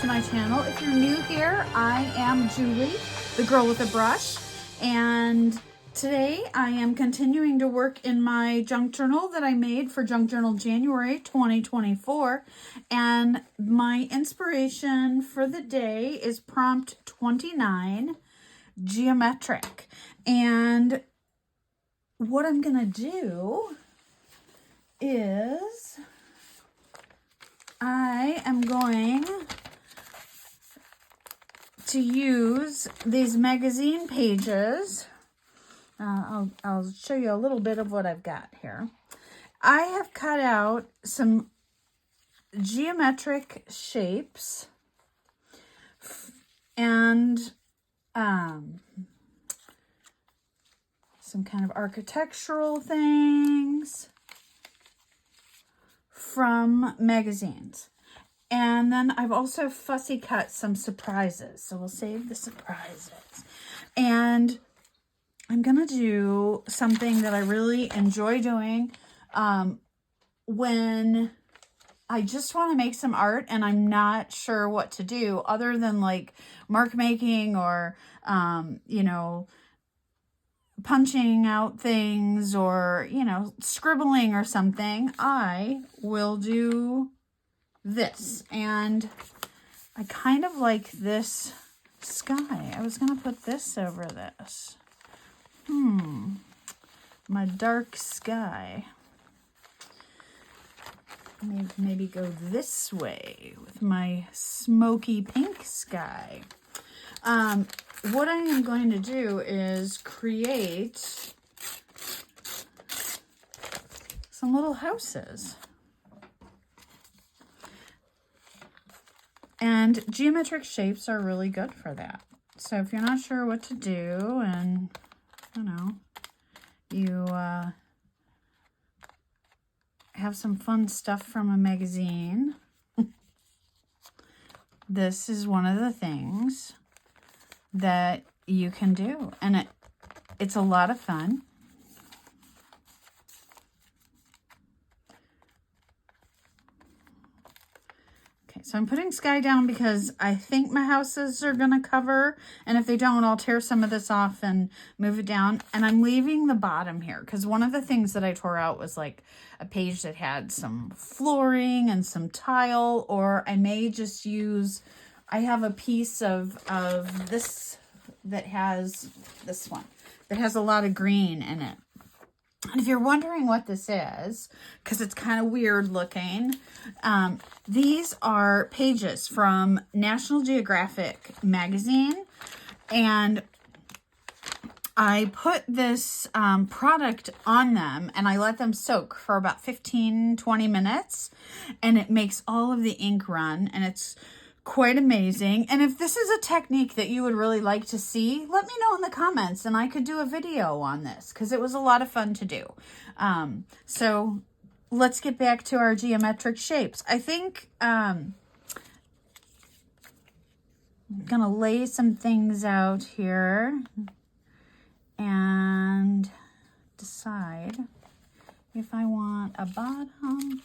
to my channel. If you're new here, I am Julie, the girl with a brush, and today I am continuing to work in my junk journal that I made for Junk Journal January 2024, and my inspiration for the day is prompt 29, geometric. And what I'm gonna do is I am going to use these magazine pages. I'll show you a little bit of what I've got here. I have cut out some geometric shapes and some kind of architectural things from magazines. And then I've also fussy cut some surprises. So we'll save the surprises. And I'm going to do something that I really enjoy doing when I just want to make some art and I'm not sure what to do other than like mark making or, you know, punching out things or, you know, scribbling or something. I will do this. And I kind of like this sky. I was going to put this over this. My dark sky. Maybe go this way with my smoky pink sky. What I am going to do is create some little houses. And geometric shapes are really good for that. So if you're not sure what to do and, you know, you have some fun stuff from a magazine, this is one of the things that you can do. And it's a lot of fun. So I'm putting sky down because I think my houses are going to cover. And if they don't, I'll tear some of this off and move it down. And I'm leaving the bottom here because one of the things that I tore out was like a page that had some flooring and some tile. Or I may just use, I have a piece of this that has, this one, that has a lot of green in it. And if you're wondering what this is, because it's kind of weird looking, these are pages from National Geographic magazine. And I put this product on them and I let them soak for about 15-20 minutes. And it makes all of the ink run, and it's quite amazing. And if this is a technique that you would really like to see, let me know in the comments and I could do a video on this because it was a lot of fun to do. So let's get back to our geometric shapes. I think I'm gonna lay some things out here and decide if I want a bottom.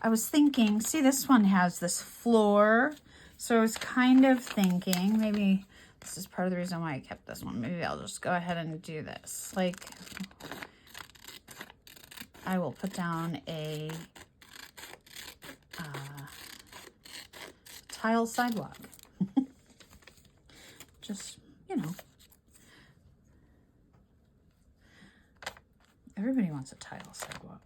I was thinking, see, this one has this floor. So I was kind of thinking, maybe this is part of the reason why I kept this one. Maybe I'll just go ahead and do this. Like, I will put down a tile sidewalk. Just, you know. Everybody wants a tile sidewalk.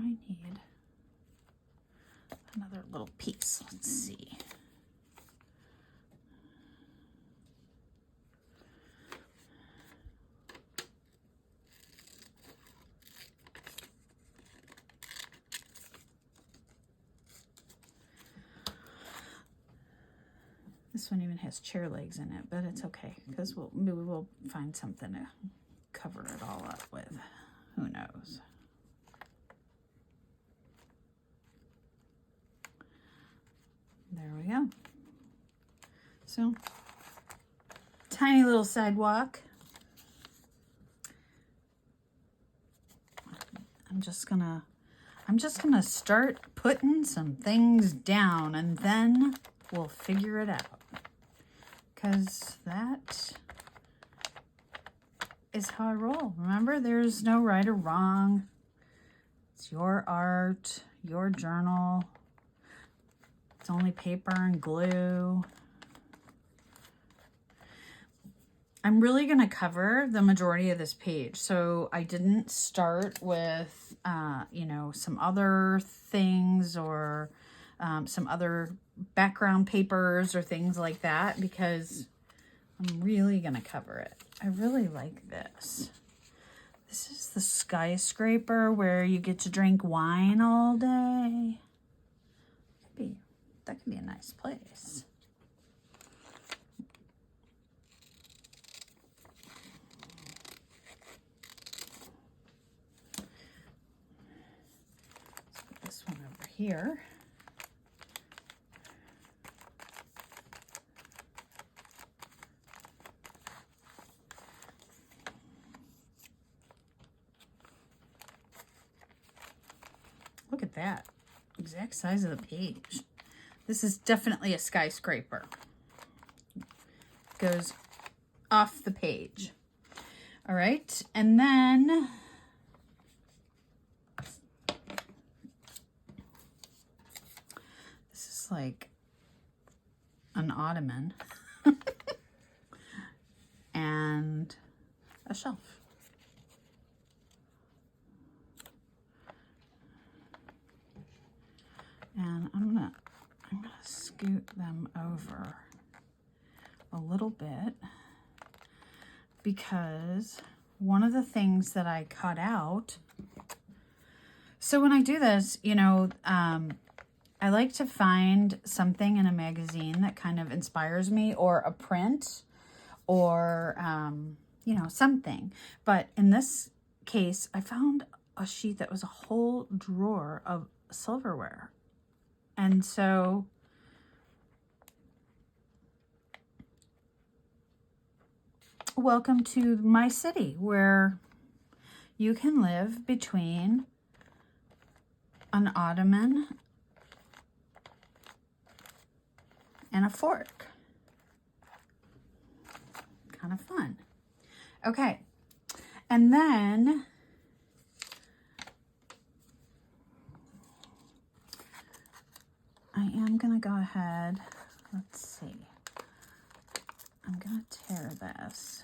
I need another little piece. Let's see. This one even has chair legs in it, but it's okay because maybe we'll find something to cover it all up with. Who knows? There we go. So, tiny little sidewalk. I'm just gonna start putting some things down and then we'll figure it out. Because that is how I roll. Remember, there's no right or wrong. It's your art, your journal. It's only paper and glue. I'm really going to cover the majority of this page. So I didn't start with, you know, some other things or some other background papers or things like that because I'm really going to cover it. I really like this. This is the skyscraper where you get to drink wine all day. That could be a nice place. Let's put this one over here. Look at that. Exact size of the page. This is definitely a skyscraper. Goes off the page. All right. And then this is like an ottoman and a shelf. And I'm gonna scoot them over a little bit because one of the things that I cut out, so when I do this, you know, I like to find something in a magazine that kind of inspires me, or a print, or, you know, something. But in this case, I found a sheet that was a whole drawer of silverware. And so welcome to my city where you can live between an ottoman and a fork. Kind of fun. Okay. And then I am going to go ahead, let's see, I'm going to tear this.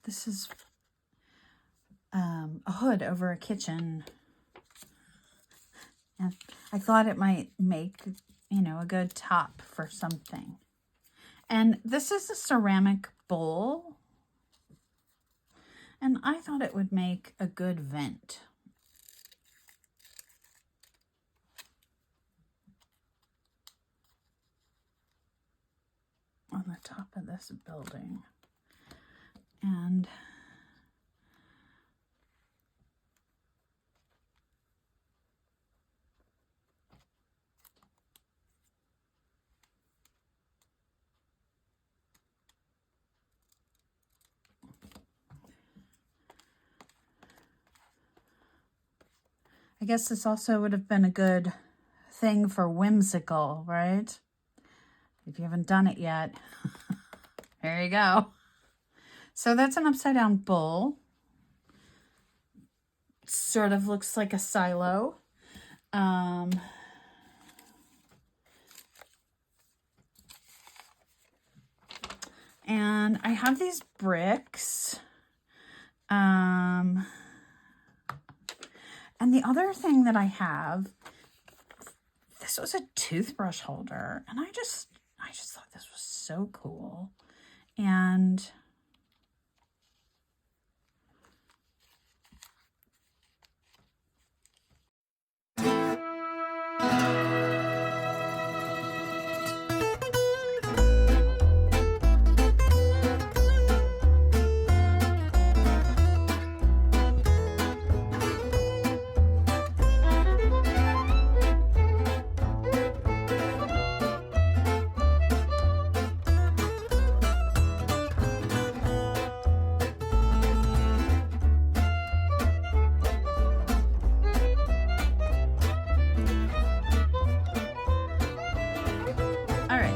This is a hood over a kitchen, and I thought it might make, you know, a good top for something. And this is a ceramic bowl, and I thought it would make a good vent. On the top of this building. And I guess this also would have been a good thing for whimsical, right? If you haven't done it yet, there you go. So that's an upside down bowl. Sort of looks like a silo. And I have these bricks. And the other thing that I have this was a toothbrush holder, and I just thought this was so cool. And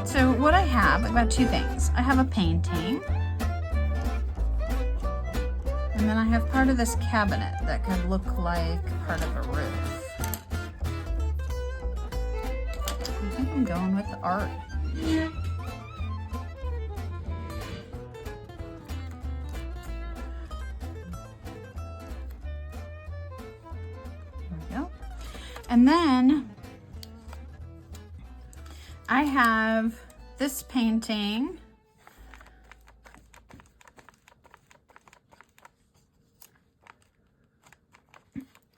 so what I have, I've got two things. I have a painting, and then I have part of this cabinet that could look like part of a roof. I think I'm going with the art. There we go. And then I have this painting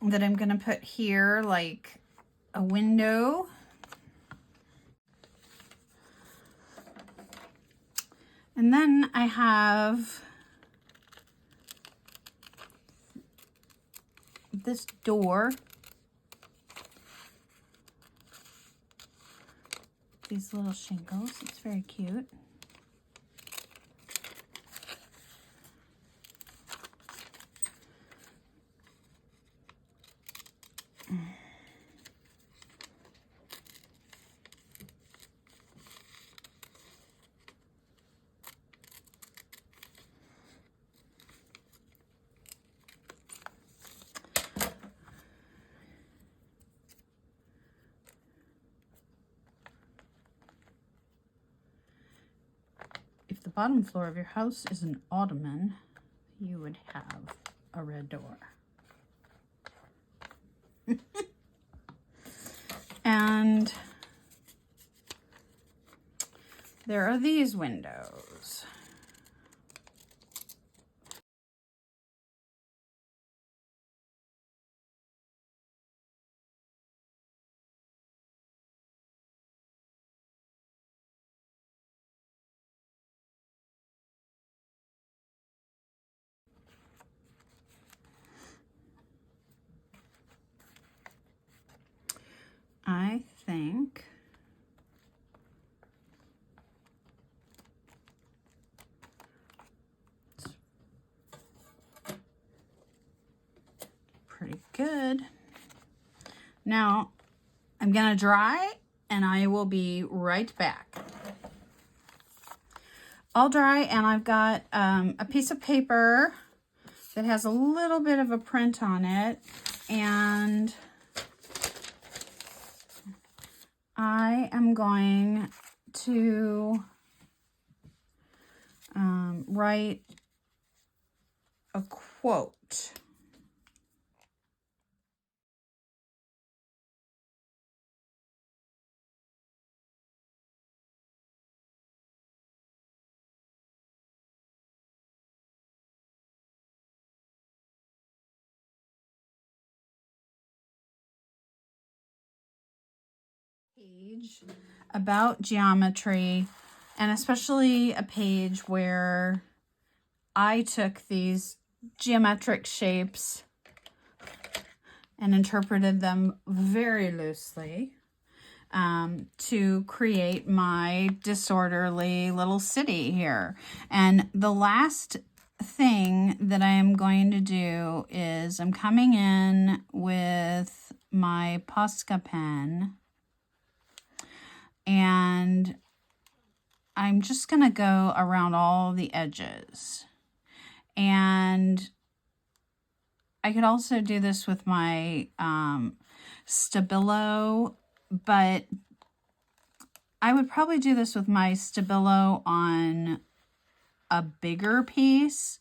that I'm going to put here, like a window. And then I have this door. These little shingles, it's very cute. If the bottom floor of your house is an ottoman, you would have a red door. And there are these windows. I think it's pretty good. Now I'm gonna dry and I will be right back. All dry, and I've got a piece of paper that has a little bit of a print on it, and I am going to write a quote. Page about geometry, and especially a page where I took these geometric shapes and interpreted them very loosely to create my disorderly little city here. And the last thing that I am going to do is I'm coming in with my Posca pen, and I'm just going to go around all the edges. And I could also do this with my Stabilo, but I would probably do this with my Stabilo on a bigger piece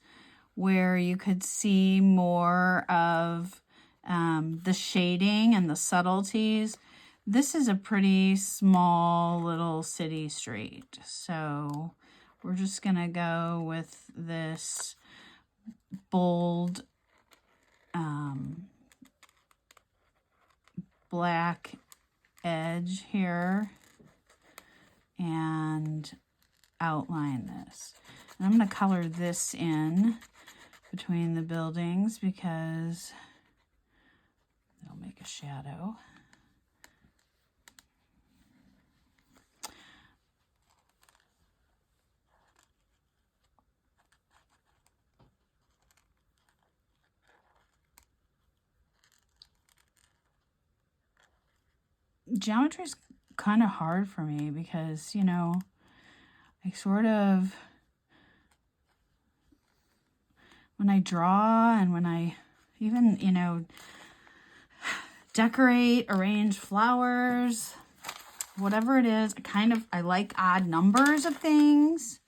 where you could see more of the shading and the subtleties. This is a pretty small little city street, so we're just gonna go with this bold black edge here and outline this. And I'm going to color this in between the buildings because it'll make a shadow. Geometry is kind of hard for me because, you know, I sort of, when I draw and when I even, you know, decorate, arrange flowers, whatever it is, I like odd numbers of things.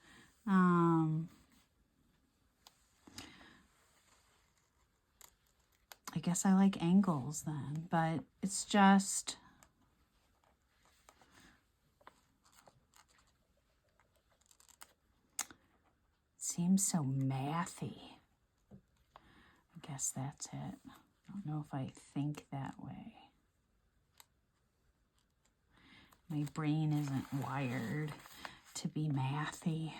I guess I like angles then, but it's just, seems so mathy. I guess that's it. I don't know if I think that way. My brain isn't wired to be mathy.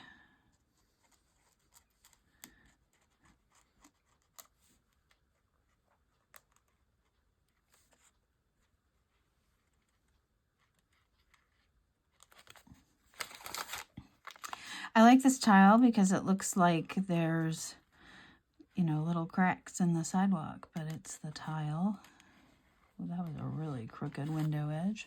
I like this tile because it looks like there's, you know, little cracks in the sidewalk, but it's the tile. Well, that was a really crooked window edge.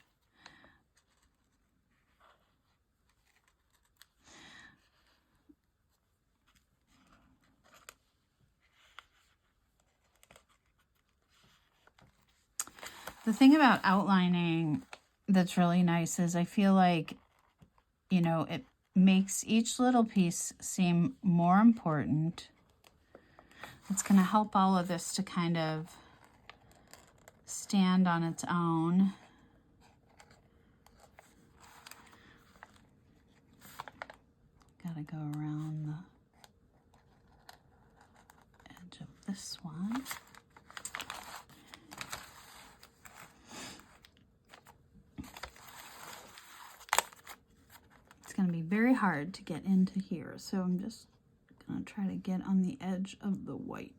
The thing about outlining that's really nice is I feel like, you know, it makes each little piece seem more important. It's going to help all of this to kind of stand on its own. Got to go around the edge of this one. It's going to be very hard to get into here, so I'm just going to try to get on the edge of the white.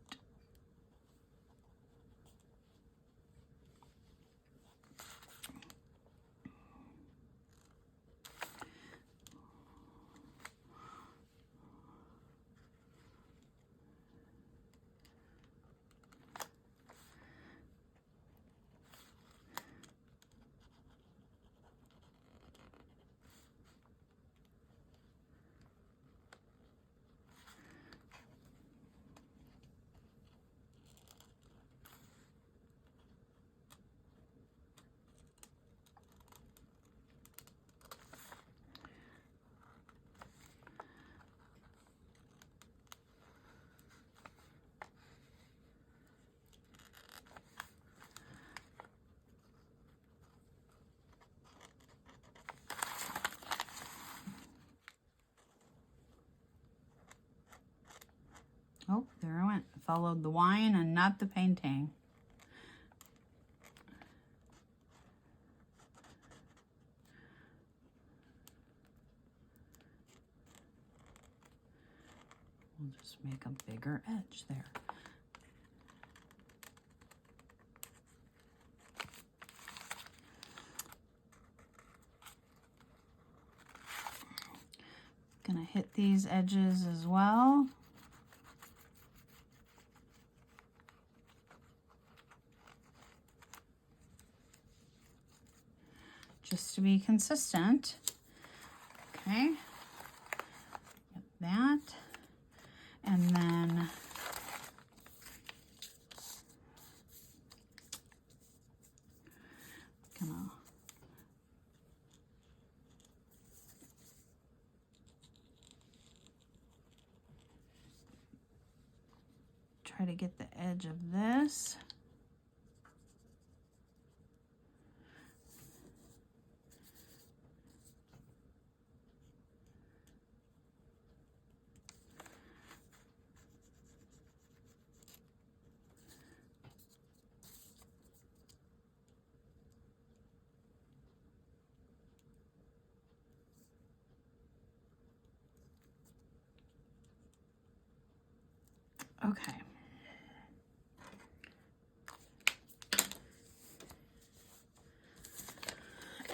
Oh, there I went. Followed the wine and not the painting. We'll just make a bigger edge there. Gonna hit these edges as well. Just to be consistent. Okay, get that. And then gonna try to get the edge of this. Okay.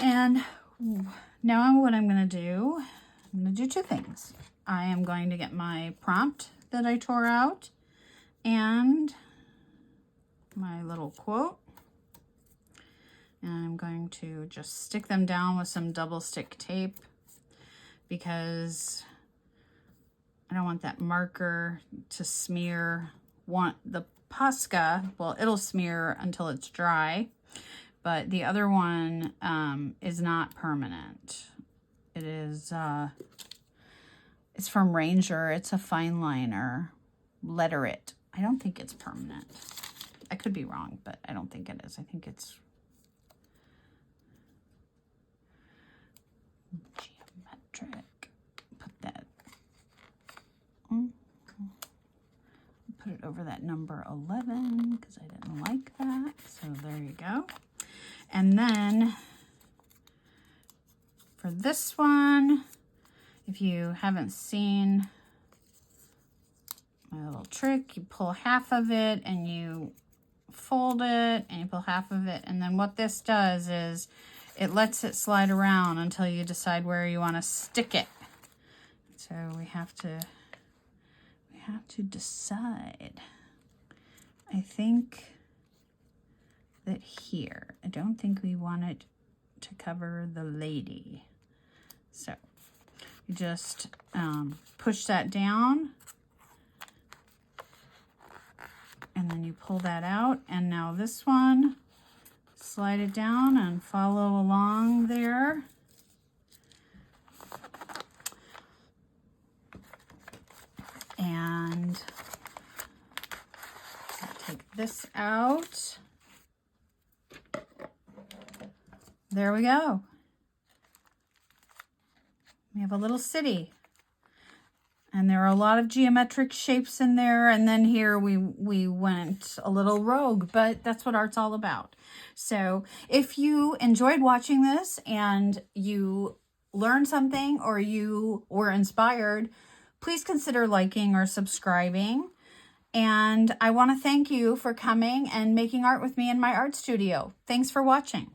And now what I'm going to do, I'm going to do two things. I am going to get my prompt that I tore out and my little quote. And I'm going to just stick them down with some double stick tape because I don't want that marker to smear. The Posca, well, it'll smear until it's dry, but the other one is not permanent. It is, it's from Ranger. It's a fine liner. Letter It. I don't think it's permanent. I could be wrong, but I don't think it is. I think it's geometric. Put that. Put it over that number 11 because I didn't like that. So there you go. And then for this one, if you haven't seen my little trick, you pull half of it and you fold it and you pull half of it. And then what this does is it lets it slide around until you decide where you want to stick it. So we have to decide. I think that here, I don't think we want it to cover the lady. So you just push that down and then you pull that out. And now this one, slide it down and follow along there. And take this out. There we go. We have a little city. And there are a lot of geometric shapes in there. And then here we went a little rogue, but that's what art's all about. So if you enjoyed watching this and you learned something or you were inspired, please consider liking or subscribing. And I want to thank you for coming and making art with me in my art studio. Thanks for watching.